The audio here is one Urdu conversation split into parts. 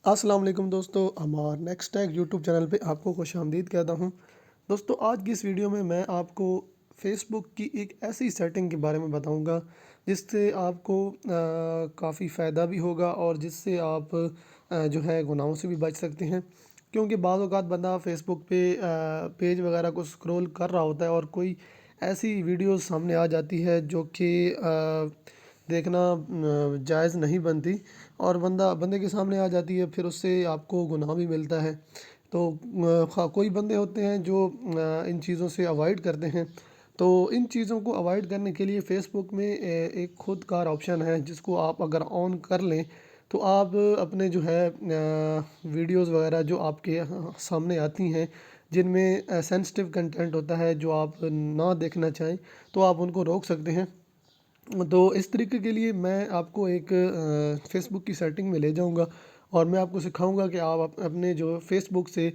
السلام علیکم دوستو، ہمار نیکسٹ ٹیک یوٹیوب چینل پہ آپ کو خوش آمدید کہتا ہوں۔ دوستو آج کی اس ویڈیو میں آپ کو فیس بک کی ایک ایسی سیٹنگ کے بارے میں بتاؤں گا جس سے آپ کو کافی فائدہ بھی ہوگا اور جس سے آپ جو ہے گناہوں سے بھی بچ سکتے ہیں، کیونکہ بعض اوقات بندہ فیس بک پہ پیج وغیرہ کو سکرول کر رہا ہوتا ہے اور کوئی ایسی ویڈیوز سامنے آ جاتی ہے جو کہ دیکھنا جائز نہیں بنتی اور بندے کے سامنے آ جاتی ہے، پھر اس سے آپ کو گناہ بھی ملتا ہے۔ تو کوئی بندے ہوتے ہیں جو ان چیزوں سے اوائڈ کرتے ہیں، تو ان چیزوں کو اوائڈ کرنے کے لیے فیس بک میں ایک خود کار آپشن ہے جس کو آپ اگر آن کر لیں تو آپ اپنے جو ہے ویڈیوز وغیرہ جو آپ کے سامنے آتی ہیں جن میں سینسٹیو کنٹینٹ ہوتا ہے جو آپ نہ دیکھنا چاہیں تو آپ ان کو روک سکتے ہیں۔ تو اس طریقے کے لیے میں آپ کو ایک فیس بک کی سیٹنگ میں لے جاؤں گا اور میں آپ کو سکھاؤں گا کہ آپ اپنے جو فیس بک سے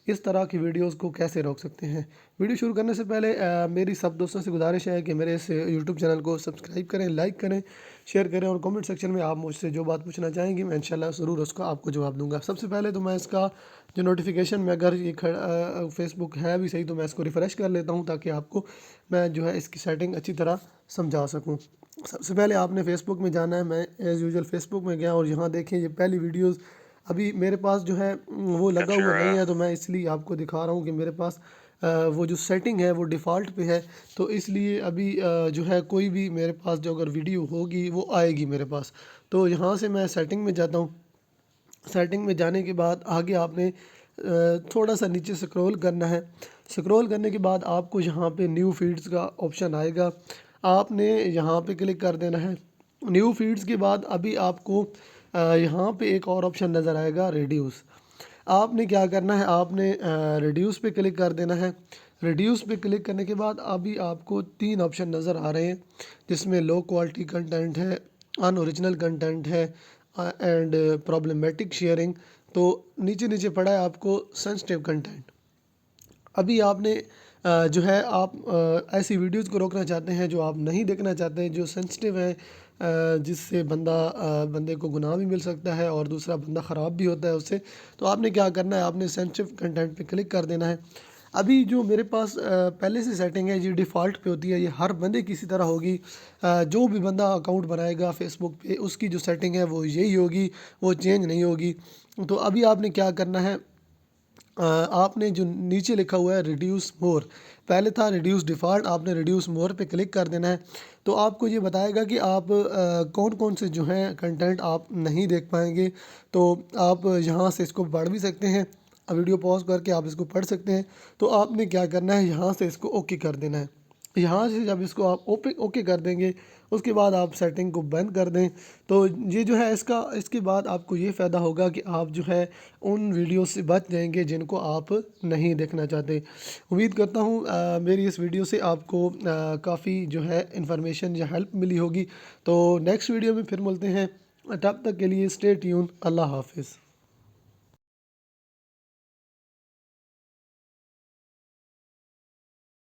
اس طرح کی ویڈیوز کو کیسے روک سکتے ہیں۔ ویڈیو شروع کرنے سے پہلے میری سب دوستوں سے گزارش ہے کہ میرے اس یوٹیوب چینل کو سبسکرائب کریں، لائک کریں، شیئر کریں اور کمنٹ سیکشن میں آپ مجھ سے جو بات پوچھنا چاہیں گے میں انشاءاللہ ضرور اس کا آپ کو جواب دوں گا۔ سب سے پہلے تو میں اس کا جو نوٹیفیکیشن میں اگر یہ فیس بک ہے بھی صحیح تو میں اس کو ریفریش کر لیتا ہوں تاکہ آپ کو میں جو ہے اس کی سیٹنگ اچھی طرح سمجھا سکوں۔ سب سے پہلے آپ نے فیس بک میں جانا ہے۔ میں ایز یوزول فیس بک میں گیا اور یہاں دیکھیں یہ پہلی ویڈیوز ابھی میرے پاس جو ہے وہ لگا ہوا نہیں ہے، تو میں اس لیے آپ کو دکھا رہا ہوں کہ میرے پاس وہ جو سیٹنگ ہے وہ ڈیفالٹ پہ ہے، تو اس لیے ابھی جو ہے کوئی بھی میرے پاس جو اگر ویڈیو ہوگی وہ آئے گی میرے پاس۔ تو یہاں سے میں سیٹنگ میں جاتا ہوں۔ سیٹنگ میں جانے کے بعد آگے آپ نے تھوڑا سا نیچے سکرول کرنا ہے۔ سکرول کرنے کے بعد آپ کو یہاں پہ نیو فیڈز کا آپشن آئے گا، آپ نے یہاں پہ کلک کر دینا ہے۔ نیو فیڈز کے بعد ابھی آپ کو یہاں پہ ایک اور آپشن نظر آئے گا ریڈیوس۔ آپ نے کیا کرنا ہے، آپ نے ریڈیوس پہ کلک کر دینا ہے۔ ریڈیوس پہ کلک کرنے کے بعد ابھی آپ کو 3 آپشن نظر آ رہے ہیں جس میں لو کوالٹی کنٹینٹ ہے، ان اوریجنل کنٹینٹ ہے اینڈ پرابلمیٹک شیئرنگ۔ تو نیچے پڑا ہے آپ کو سینسٹیو کنٹینٹ۔ ابھی آپ نے جو ہے آپ ایسی ویڈیوز کو روکنا چاہتے ہیں جو آپ نہیں دیکھنا چاہتے ہیں، جو سینسٹیو ہیں، جس سے بندے کو گناہ بھی مل سکتا ہے اور دوسرا بندہ خراب بھی ہوتا ہے اس سے۔ تو آپ نے کیا کرنا ہے، آپ نے سینسٹیو کنٹینٹ پہ کلک کر دینا ہے۔ ابھی جو میرے پاس پہلے سے سیٹنگ ہے یہ ڈیفالٹ پہ ہوتی ہے، یہ ہر بندے کی اسی طرح ہوگی۔ جو بھی بندہ اکاؤنٹ بنائے گا فیس بک پہ اس کی جو سیٹنگ ہے وہ یہی ہوگی، وہ چینج نہیں ہوگی۔ تو ابھی آپ نے کیا کرنا ہے، آپ نے جو نیچے لکھا ہوا ہے ریڈیوس مور، پہلے تھا ریڈیوس ڈیفالٹ، آپ نے ریڈیوس مور پہ کلک کر دینا ہے۔ تو آپ کو یہ بتائے گا کہ آپ کون سے جو ہیں کنٹینٹ آپ نہیں دیکھ پائیں گے، تو آپ یہاں سے اس کو پڑھ بھی سکتے ہیں، ویڈیو پاز کر کے آپ اس کو پڑھ سکتے ہیں۔ تو آپ نے کیا کرنا ہے، یہاں سے اس کو اوکے کر دینا ہے۔ یہاں سے جب اس کو آپ اوکے کر دیں گے اس کے بعد آپ سیٹنگ کو بند کر دیں تو یہ جو ہے اس کے بعد آپ کو یہ فائدہ ہوگا کہ آپ جو ہے ان ویڈیو سے بچ جائیں گے جن کو آپ نہیں دیکھنا چاہتے۔ امید کرتا ہوں میری اس ویڈیو سے آپ کو کافی جو ہے انفارمیشن یا ہیلپ ملی ہوگی۔ تو نیکسٹ ویڈیو میں پھر ملتے ہیں، تب تک کے لیے اسٹے ٹیون، اللہ حافظ۔